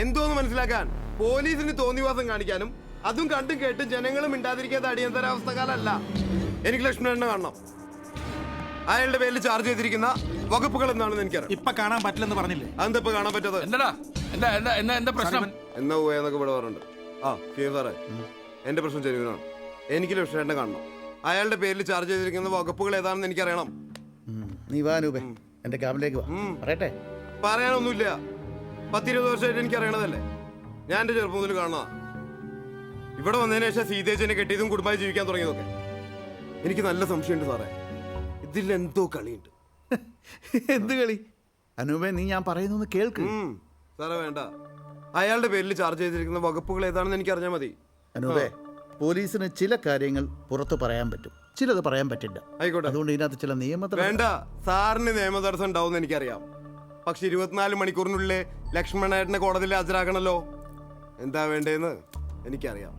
എന്തോന്ന് മനസ്സിലാക്കാൻ പോലീസിന് തോന്നിവാസം കാണിക്കാനും അതും കണ്ടും കേട്ടും ജനങ്ങളും മിണ്ടാതിരിക്കാത്ത അടിയന്തരാവസ്ഥക്കാലല്ല. എനിക്ക് ലക്ഷ്മണനെ കാണണം. അയാളുടെ പേരിൽ ചാർജ് ചെയ്തിരിക്കുന്ന വകുപ്പുകൾ എന്താണെന്ന് എനിക്കറിയാം. ഇപ്പൊ കാണാൻ പറ്റില്ലെന്ന് പറഞ്ഞില്ലേ? അതെന്താ ഇപ്പൊ കാണാൻ പറ്റത്? എന്താ പ്രശ്നം? എന്നാ പോയെന്നൊക്കെ ഇവിടെ പറഞ്ഞിട്ടുണ്ട്. ആ സാറേ, എന്റെ പ്രശ്നം ജനുവിനാണ്. എനിക്ക് ലക്ഷ്മണനെ കാണണം. അയാളുടെ പേരിൽ ചാർജ് ചെയ്തിരിക്കുന്ന വകുപ്പുകൾ ഏതാണെന്ന് എനിക്കറിയണം. നീ വാ അനൂപേ, എന്റെ ക്യാബിലേക്ക് വാ. പറയട്ടെ? പറയാനൊന്നുമില്ല. 10-20 വർഷമായിട്ട് എനിക്ക് അറിയണതല്ലേ. ഞാൻ എന്റെ ചെറുപ്പം മുതൽ കാണുന്നതാ. ഇവിടെ വന്നതിന് ശേഷം സീതേച്ചനെ കെട്ടിയതും കുടുംബമായി ജീവിക്കാൻ തുടങ്ങിയതൊക്കെ. എനിക്ക് നല്ല സംശയമുണ്ട് സാറേ, ഇതിലെന്തോ കളിയുണ്ട്. എന്ത് കളി? അനൂപേ, നീ ഞാൻ പറയുന്നൊന്ന് കേൾക്ക്. സാറേ വേണ്ട, അയാളുടെ പേരിൽ ചാർജ് ചെയ്തിരിക്കുന്ന വകുപ്പുകൾ ഏതാണെന്ന് എനിക്ക് അറിഞ്ഞാൽ മതി. അനൂപേ, പോലീസിന് ചില കാര്യങ്ങൾ പുറത്ത് പറയാൻ പറ്റും, ചിലത് പറയാൻ പറ്റില്ല. ആയിക്കോട്ടെ. അതുകൊണ്ട് ഇതിനകത്ത് ചില നിയമത്തിൽ വേണ്ട. സാറിന് നിയമ തടസ്സം ഉണ്ടാവും എനിക്കറിയാം. പക്ഷെ 24 മണിക്കൂറിനുള്ളിൽ ലക്ഷ്മണേട്ടനെ കോടതിയിൽ ഹാജരാക്കണല്ലോ. എന്താ വേണ്ടതെന്ന് എനിക്കറിയാം.